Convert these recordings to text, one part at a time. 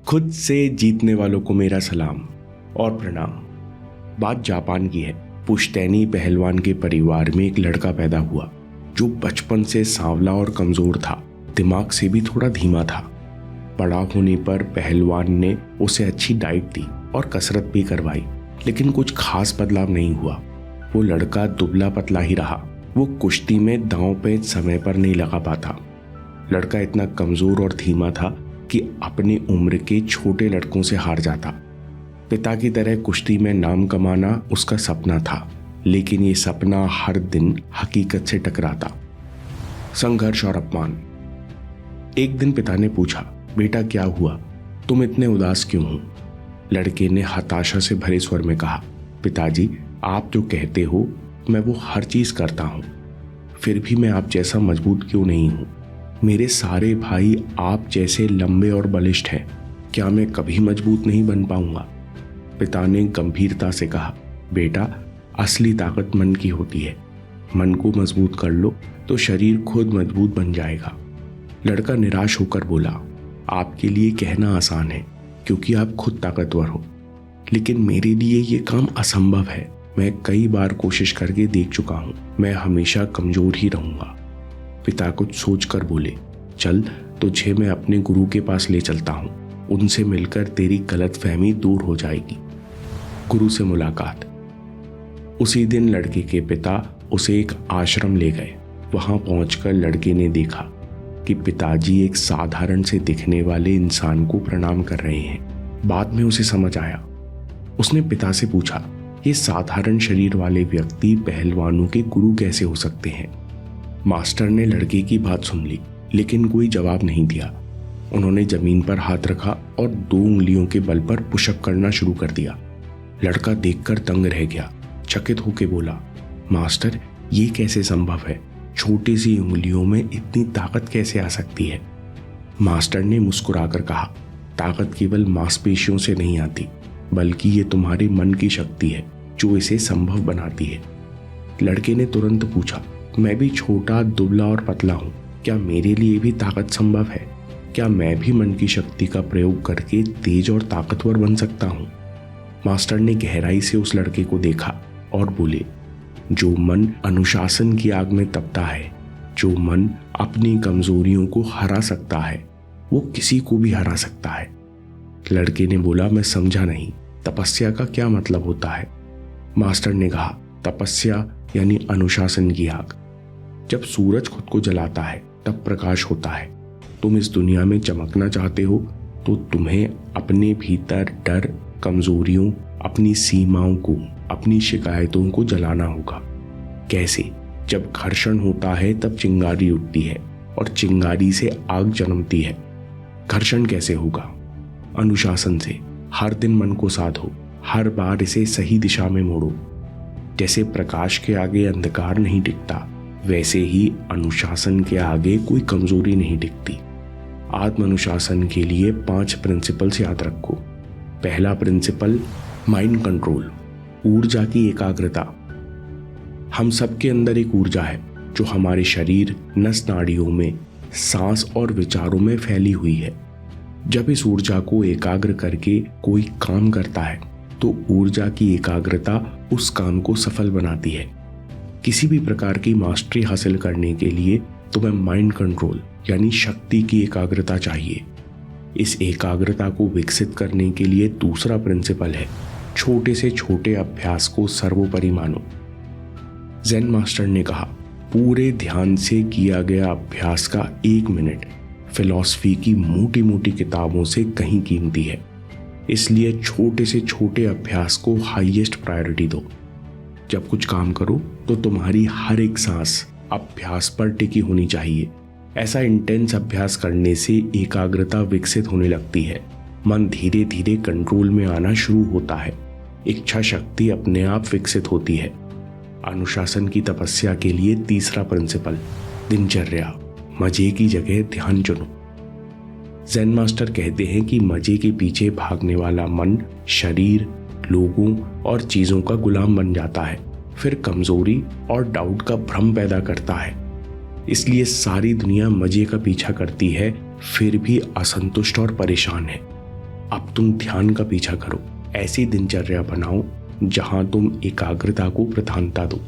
खुद से जीतने वालों को मेरा सलाम और प्रणाम। बात जापान की है। पुश्तैनी पहलवान के परिवार में एक लड़का पैदा हुआ जो बचपन से सांवला और कमजोर था, दिमाग से भी थोड़ा धीमा था। बड़ा होने पर पहलवान ने उसे अच्छी डाइट दी और कसरत भी करवाई, लेकिन कुछ खास बदलाव नहीं हुआ। वो लड़का दुबला पतला ही रहा। वो कुश्ती में दांव पे समय पर नहीं लगा पाता। लड़का इतना कमजोर और धीमा था कि अपनी उम्र के छोटे लड़कों से हार जाता। पिता की तरह कुश्ती में नाम कमाना उसका सपना था, लेकिन ये सपना हर दिन हकीकत से टकराता। संघर्ष और अपमान। एक दिन पिता ने पूछा, बेटा क्या हुआ, तुम इतने उदास क्यों हो? लड़के ने हताशा से भरे स्वर में कहा, पिताजी आप जो कहते हो मैं वो हर चीज करता हूं, फिर भी मैं आप जैसा मजबूत क्यों नहीं हूं? मेरे सारे भाई आप जैसे लंबे और बलिष्ठ हैं, क्या मैं कभी मजबूत नहीं बन पाऊंगा? पिता ने गंभीरता से कहा, बेटा असली ताकत मन की होती है। मन को मजबूत कर लो तो शरीर खुद मजबूत बन जाएगा। लड़का निराश होकर बोला, आपके लिए कहना आसान है क्योंकि आप खुद ताकतवर हो, लेकिन मेरे लिए ये काम असंभव है। मैं कई बार कोशिश करके देख चुका हूं, मैं हमेशा कमजोर ही रहूंगा। पिता कुछ सोचकर बोले, चल तुझे मैं अपने गुरु के पास ले चलता हूं, उनसे मिलकर तेरी गलतफहमी दूर हो जाएगी। गुरु से मुलाकात। उसी दिन लड़के के पिता उसे एक आश्रम ले गए। वहां पहुंचकर लड़के ने देखा कि पिताजी एक साधारण से दिखने वाले इंसान को प्रणाम कर रहे हैं। बाद में उसे समझ आया। उसने पिता से पूछा, ये साधारण शरीर वाले व्यक्ति पहलवानों के गुरु कैसे हो सकते हैं? मास्टर ने लड़के की बात सुन ली, लेकिन कोई जवाब नहीं दिया। उन्होंने जमीन पर हाथ रखा और 2 उंगलियों के बल पर पुशअप करना शुरू कर दिया। लड़का देखकर दंग रह गया। चकित होकर बोला, मास्टर ये कैसे संभव है? छोटी सी उंगलियों में इतनी ताकत कैसे आ सकती है? मास्टर ने मुस्कुराकर कहा, ताकत केवल मांसपेशियों से नहीं आती, बल्कि ये तुम्हारे मन की शक्ति है जो इसे संभव बनाती है। लड़के ने तुरंत पूछा, मैं भी छोटा, दुबला और पतला हूं, क्या मेरे लिए भी ताकत संभव है? क्या मैं भी मन की शक्ति का प्रयोग करके तेज और ताकतवर बन सकता हूं? मास्टर ने गहराई से उस लड़के को देखा और बोले, जो मन अनुशासन की आग में तपता है, जो मन अपनी कमजोरियों को हरा सकता है, वो किसी को भी हरा सकता है। लड़के ने बोला, मैं समझा नहीं, तपस्या का क्या मतलब होता है? मास्टर ने कहा, तपस्या यानी अनुशासन की आग। जब सूरज खुद को जलाता है तब प्रकाश होता है। तुम इस दुनिया में चमकना चाहते हो तो तुम्हें अपने भीतर डर, कमजोरियों, अपनी सीमाओं को, अपनी शिकायतों को जलाना होगा। कैसे? जब घर्षण होता है तब चिंगारी उठती है और चिंगारी से आग जन्मती है। घर्षण कैसे होगा? अनुशासन से। हर दिन मन को साधो, हर बार इसे सही दिशा में मोड़ो। जैसे प्रकाश के आगे अंधकार नहीं टिकता, वैसे ही अनुशासन के आगे कोई कमजोरी नहीं टिकती। आत्म अनुशासन के लिए 5 प्रिंसिपल्स याद रखो। पहला प्रिंसिपल, माइंड कंट्रोल, ऊर्जा की एकाग्रता। हम सबके अंदर एक ऊर्जा है जो हमारे शरीर, नस नाड़ियों में, सांस और विचारों में फैली हुई है। जब इस ऊर्जा को एकाग्र करके कोई काम करता है तो ऊर्जा की एकाग्रता उस काम को सफल बनाती है। किसी भी प्रकार की मास्टरी हासिल करने के लिए तुम्हें माइंड कंट्रोल यानी शक्ति की एकाग्रता चाहिए। इस एकाग्रता को विकसित करने के लिए दूसरा प्रिंसिपल है, छोटे से छोटे अभ्यास को सर्वोपरि मानो। ज़ेन मास्टर ने कहा, पूरे ध्यान से किया गया अभ्यास का 1 मिनट फिलॉसफी की मोटी मोटी किताबों से कहीं कीमती है। इसलिए छोटे से छोटे अभ्यास को हाईएस्ट प्रायोरिटी दो। जब कुछ काम करो तो तुम्हारी हर एक सांस अभ्यास पर टिकी होनी चाहिए। ऐसा इंटेंस अभ्यास करने से एकाग्रता विकसित होने लगती है। मन धीरे धीरे कंट्रोल में आना शुरू होता है। इच्छा शक्ति अपने आप विकसित होती है। अनुशासन की तपस्या के लिए तीसरा प्रिंसिपल, दिनचर्या, मजे की जगह ध्यान चुनो। ज़ेन मास्टर कहते हैं कि मजे के पीछे भागने वाला मन शरीर, लोगों और चीजों का गुलाम बन जाता है, फिर कमजोरी और डाउट का भ्रम पैदा करता है। इसलिए सारी दुनिया मजे का पीछा करती है, फिर भी असंतुष्ट और परेशान है। अब तुम ध्यान का पीछा करो। ऐसी दिनचर्या बनाओ जहां तुम एकाग्रता को प्रधानता दो।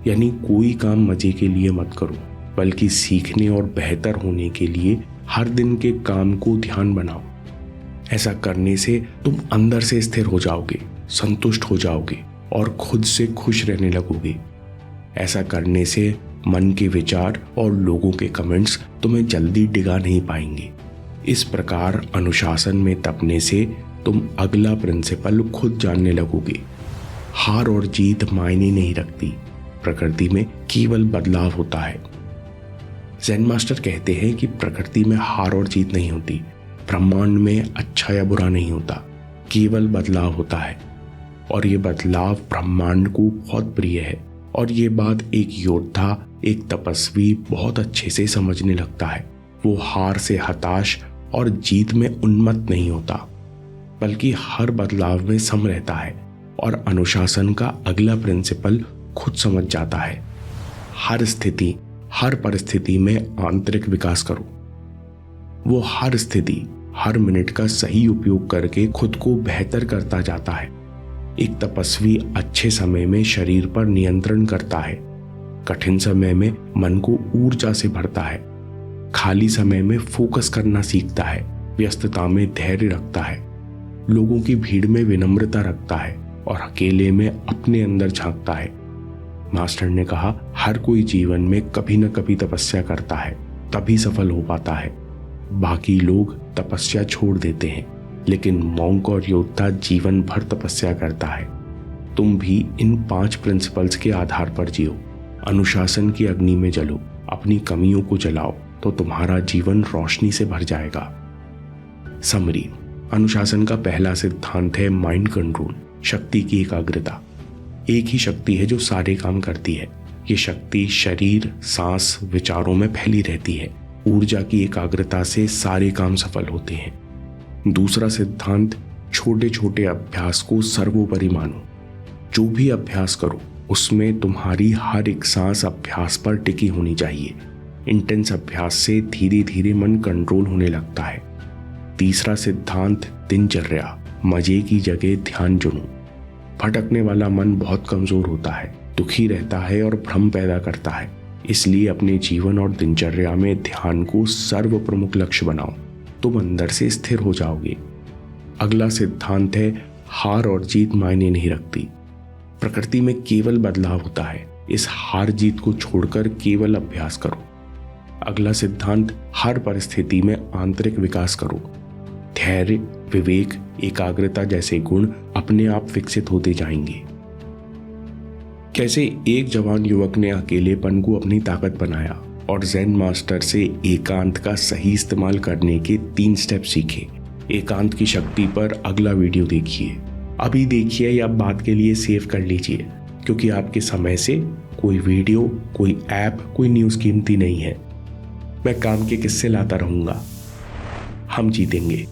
यानी कोई काम मजे के लिए मत करो, बल्कि सीखने और बेहतर होने के लिए हर दिन के काम को ध्यान बनाओ। ऐसा करने से तुम अंदर से स्थिर हो जाओगे, संतुष्ट हो जाओगे और खुद से खुश रहने लगोगे। ऐसा करने से मन के विचार और लोगों के कमेंट्स तुम्हें जल्दी डिगा नहीं पाएंगे। इस प्रकार अनुशासन में तपने से तुम अगला प्रिंसिपल खुद जानने लगोगे। हार और जीत मायने नहीं रखती, प्रकृति में केवल बदलाव होता है। ज़ेन मास्टर कहते हैं कि प्रकृति में हार और जीत नहीं होती, ब्रह्मांड में अच्छा या बुरा नहीं होता, केवल बदलाव होता है। और ये बदलाव ब्रह्मांड को बहुत प्रिय है। और ये बात एक योद्धा, एक तपस्वी बहुत अच्छे से समझने लगता है। वो हार से हताश और जीत में उन्मत्त नहीं होता, बल्कि हर बदलाव में सम रहता है और अनुशासन का अगला प्रिंसिपल खुद समझ जाता है। हर स्थिति, हर परिस्थिति में आंतरिक विकास करो। वो हर स्थिति, हर मिनट का सही उपयोग करके खुद को बेहतर करता जाता है। एक तपस्वी अच्छे समय में शरीर पर नियंत्रण करता है, कठिन समय में मन को ऊर्जा से भरता है, खाली समय में फोकस करना सीखता है, व्यस्तता में धैर्य रखता है, लोगों की भीड़ में विनम्रता रखता है और अकेले में अपने अंदर झांकता है। मास्टर ने कहा, हर कोई जीवन में कभी न कभी तपस्या करता है, तभी सफल हो पाता है। बाकी लोग तपस्या छोड़ देते हैं, लेकिन मॉन्क और योद्धा जीवन भर तपस्या करता है। तुम भी इन 5 प्रिंसिपल्स के आधार पर जियो, अनुशासन की अग्नि में जलो, अपनी कमियों को जलाओ, तो तुम्हारा जीवन रोशनी से भर जाएगा। समरी, अनुशासन का पहला सिद्धांत है माइंड कंट्रोल, शक्ति की एकाग्रता। एक ही शक्ति है जो सारे काम करती है। ये शक्ति शरीर, सांस, विचारों में फैली रहती है। ऊर्जा की एकाग्रता से सारे काम सफल होते हैं। दूसरा सिद्धांत, छोटे छोटे अभ्यास को सर्वोपरि मानो। जो भी अभ्यास करो उसमें तुम्हारी हर एक सांस अभ्यास पर टिकी होनी चाहिए। इंटेंस अभ्यास से धीरे धीरे मन कंट्रोल होने लगता है। तीसरा सिद्धांत, दिनचर्या, मजे की जगह ध्यान चुनो। भटकने वाला मन बहुत कमजोर होता है, दुखी रहता है और भ्रम पैदा करता है। इसलिए अपने जीवन और दिनचर्या में ध्यान को सर्व प्रमुख लक्ष्य बनाओ, तुम अंदर से स्थिर हो जाओगे। अगला सिद्धांत है, हार और जीत मायने नहीं रखती, प्रकृति में केवल बदलाव होता है। इस हार जीत को छोड़कर केवल अभ्यास करो। अगला सिद्धांत, हर परिस्थिति में आंतरिक विकास करो। धैर्य, विवेक, एकाग्रता जैसे गुण अपने आप विकसित होते जाएंगे। कैसे एक जवान युवक ने अकेलेपन को अपनी ताकत बनाया और ज़ेन मास्टर से एकांत का सही इस्तेमाल करने के 3 स्टेप सीखे। एकांत की शक्ति पर अगला वीडियो देखिए। अभी देखिए या बात के लिए सेव कर लीजिए, क्योंकि आपके समय से कोई वीडियो, कोई ऐप, कोई न्यूज़ कीमती नहीं है। मैं काम के किस्से लाता रहूंगा। हम जीतेंगे।